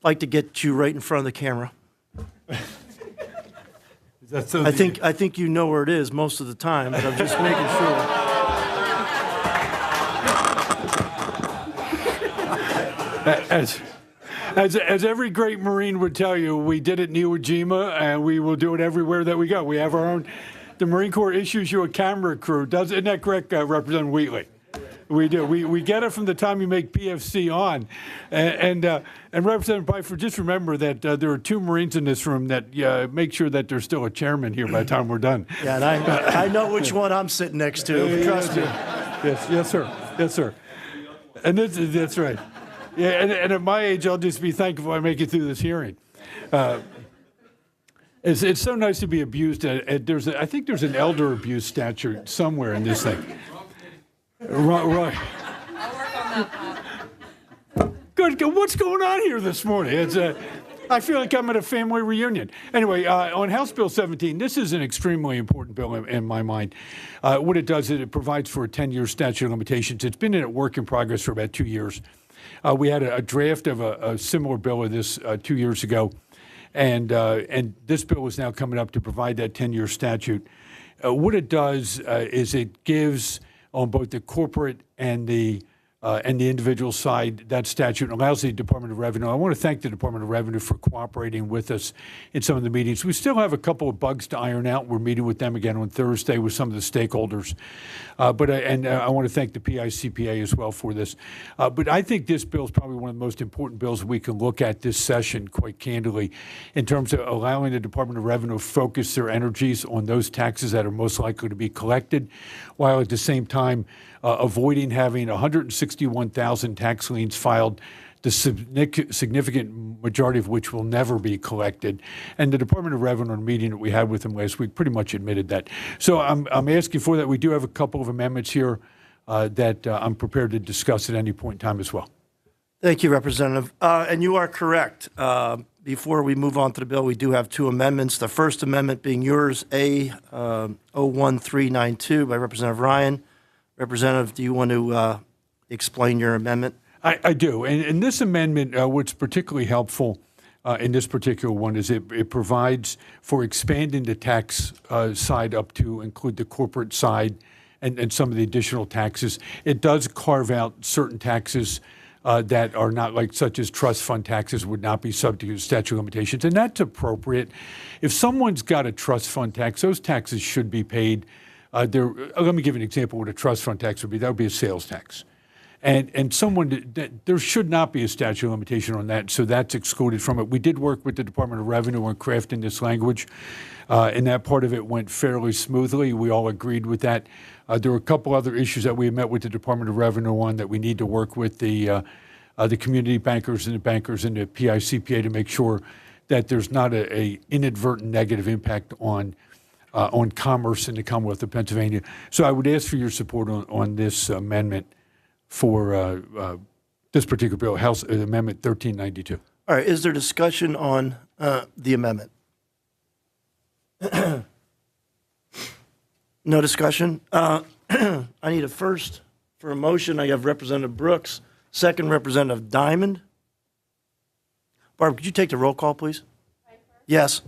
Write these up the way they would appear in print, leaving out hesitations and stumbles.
like to get you right in front of the camera. Is that so I think you know where it is most of the time, but I'm just making sure. As every great Marine would tell you, we did it in Iwo Jima, and we will do it everywhere that we go. We have our own. The Marine Corps issues you a camera crew. Isn't that correct, Representative Wheatley? We do. We get it from the time you make PFC on. And Representative Byford, just remember that there are 2 Marines in this room that make sure that there's still a chairman here by the time we're done. Yeah, and I know which one I'm sitting next to. Trust me. Yes, sir. Yes, sir. And that's right. Yeah, and at my age, I'll just be thankful I make it through this hearing. It's so nice to be abused. I think there's an elder abuse statute somewhere in this thing. Right. I'll work on that. Good. What's going on here this morning? I feel like I'm at a family reunion. Anyway, on House Bill 17, this is an extremely important bill in my mind. What it does is it provides for a 10-year statute of limitations. It's been in a work in progress for about 2 years. We had a draft of a similar bill of this 2 years ago, and this bill is now coming up to provide that 10-year statute. What it does is it gives on both the corporate and the individual side, that statute allows the Department of Revenue. I want to thank the Department of Revenue for cooperating with us in some of the meetings. We still have a couple of bugs to iron out. We're meeting with them again on Thursday with some of the stakeholders. I want to thank the PICPA as well for this. But I think this bill is probably one of the most important bills we can look at this session, quite candidly, in terms of allowing the Department of Revenue to focus their energies on those taxes that are most likely to be collected, while at the same time avoiding having 161,000 tax liens filed, the significant majority of which will never be collected. And the Department of Revenue, in a meeting that we had with them last week, pretty much admitted that. So I'm asking for that. We do have a couple of amendments here that I'm prepared to discuss at any point in time as well. Thank you, Representative. And you are correct. Before we move on to the bill, we do have 2 amendments. The first amendment being yours, A01392 by Representative Ryan. Representative, do you want to explain your amendment? I do. And this amendment, what's particularly helpful in this particular one is it provides for expanding the tax side up to include the corporate side and some of the additional taxes. It does carve out certain taxes that are not like, such as trust fund taxes would not be subject to statute of limitations. And that's appropriate. If someone's got a trust fund tax, those taxes should be paid. Let me give you an example of what a trust fund tax would be. That would be a sales tax. And there should not be a statute of limitation on that, so that's excluded from it. We did work with the Department of Revenue on crafting this language, and that part of it went fairly smoothly. We all agreed with that. There were a couple other issues that we met with the Department of Revenue on that we need to work with the community bankers and the PICPA to make sure that there's not a inadvertent negative impact on commerce in the Commonwealth of Pennsylvania. So I would ask for your support on this amendment for this particular bill, House Amendment 1392. All right, is there discussion on the amendment? No discussion? I need a first for a motion. I have Representative Brooks, second Representative Diamond. Barb, could you take the roll call, please? Yes.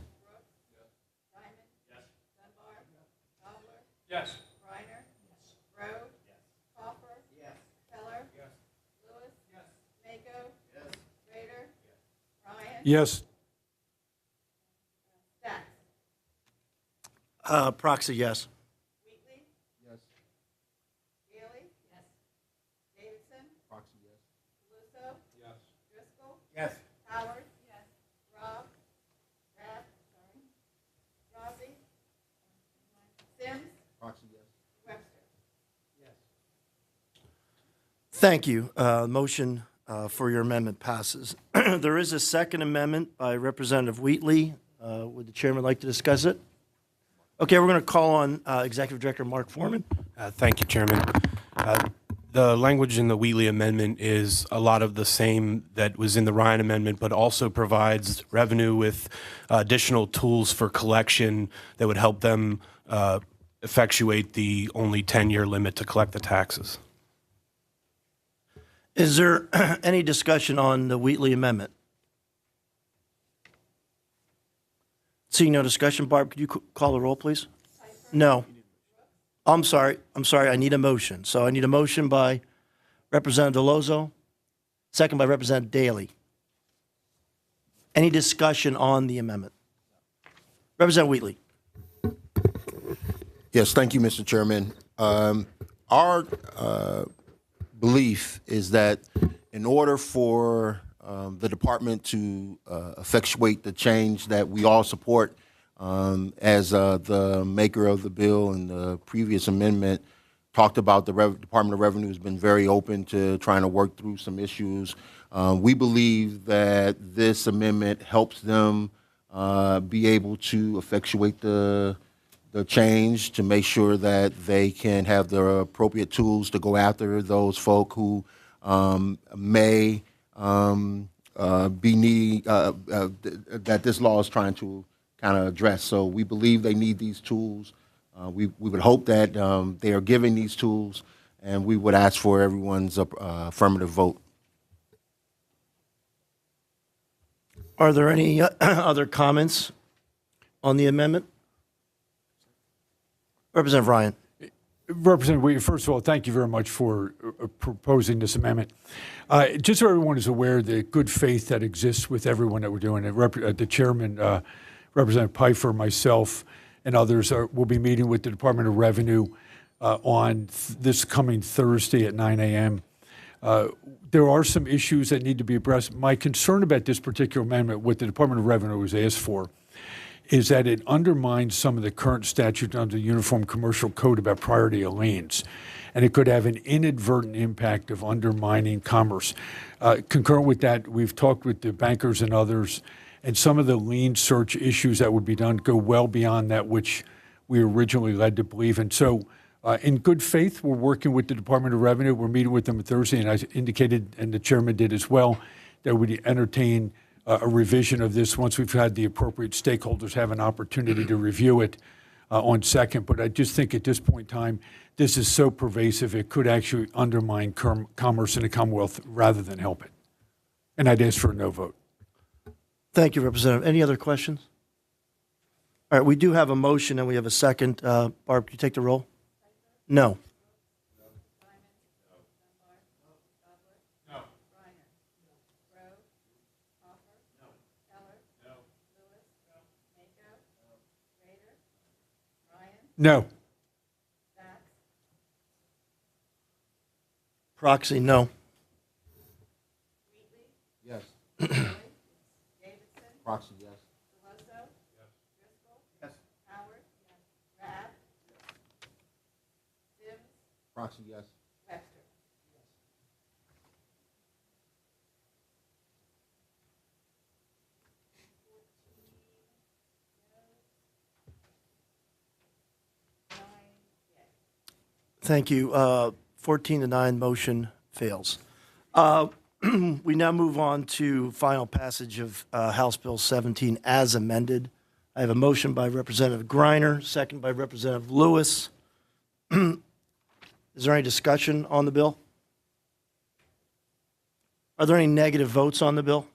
Yes. Reiner. Yes. Rode. Yes. Hoffer. Yes. Keller. Yes. Lewis. Yes. Mako. Yes. Rader. Yes. Ryan. Yes. Stacks. Proxy, yes. Wheatley. Yes. Daly. Yes. Davidson. Proxy, yes. Caluso. Yes. Driscoll. Yes. Howard. Yes. Rob. Rossi. Sims. Proxy, yes. Webster. Yes. Thank you. Motion for your amendment passes. There is a second amendment by Representative Wheatley. Would the chairman like to discuss it? Okay, we're going to call on Executive Director Mark Foreman. Thank you, Chairman. The language in the Wheatley Amendment is a lot of the same that was in the Ryan Amendment, but also provides revenue with additional tools for collection that would help them effectuate the only 10-year limit to collect the taxes. Is there any discussion on the Wheatley Amendment? Seeing no discussion, Barb, could you call the roll, please? No. I'm sorry. I need a motion. So I need a motion by Representative Delozo, second by Representative Daley. Any discussion on the amendment? Representative Wheatley. Yes, thank you, Mr. Chairman. Our belief is that in order for the department to effectuate the change that we all support, as the maker of the bill and the previous amendment talked about, the Department of Revenue has been very open to trying to work through some issues. We believe that this amendment helps them be able to effectuate the change, to make sure that they can have the appropriate tools to go after those folk who may be need that this law is trying to kind of address. So we believe they need these tools. We would hope that they are giving these tools, and we would ask for everyone's affirmative vote. Are there any other comments on the amendment? Representative Ryan. Representative Wheatley, first of all, thank you very much for proposing this amendment. Just so everyone is aware, the good faith that exists with everyone that we're doing it, the chairman, Representative Pfeiffer, myself, and others will be meeting with the Department of Revenue on this coming Thursday at 9 a.m. There are some issues that need to be addressed. My concern about this particular amendment, what the Department of Revenue was asked for, is that it undermines some of the current statute under the Uniform Commercial Code about priority of liens, and it could have an inadvertent impact of undermining commerce. Concurrent with that, we've talked with the bankers and others, and some of the lien search issues that would be done go well beyond that which we originally led to believe. And so in good faith, we're working with the Department of Revenue. We're meeting with them Thursday, and I indicated, and the chairman did as well, that we entertain a revision of this once we've had the appropriate stakeholders have an opportunity to review it on second. But I just think at this point in time, this is so pervasive, it could actually undermine commerce in the Commonwealth rather than help it. And I'd ask for a no vote. Thank you, Representative. Any other questions? All right, we do have a motion and we have a second. Barb, can you take the roll? No. No. Proxy, no. Yes. Davidson, Proxy, yes. Deloso, Driscoll, Howard, Rabb, Sims, Proxy, yes. Webster. Thank you. 14-9, motion fails. We now move on to final passage of House Bill 17 as amended. I have a motion by Representative Griner, second by Representative Lewis. Is there any discussion on the bill? Are there any negative votes on the bill?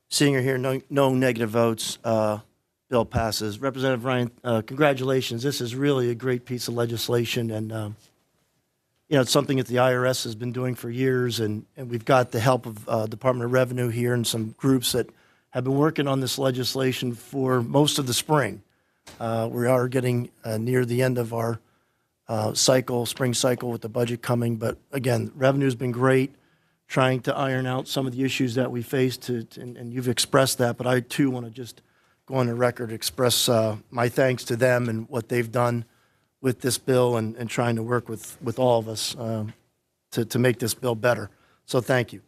Seeing or hearing no negative votes, bill passes. Representative Ryan, congratulations. This is really a great piece of legislation, and it's something that the IRS has been doing for years, and we've got the help of Department of Revenue here and some groups that have been working on this legislation for most of the spring. We are getting near the end of our spring cycle with the budget coming, but again, revenue's been great, trying to iron out some of the issues that we faced, and you've expressed that, but I too want to just go on the record, express my thanks to them and what they've done with this bill and trying to work with all of us to make this bill better. So thank you.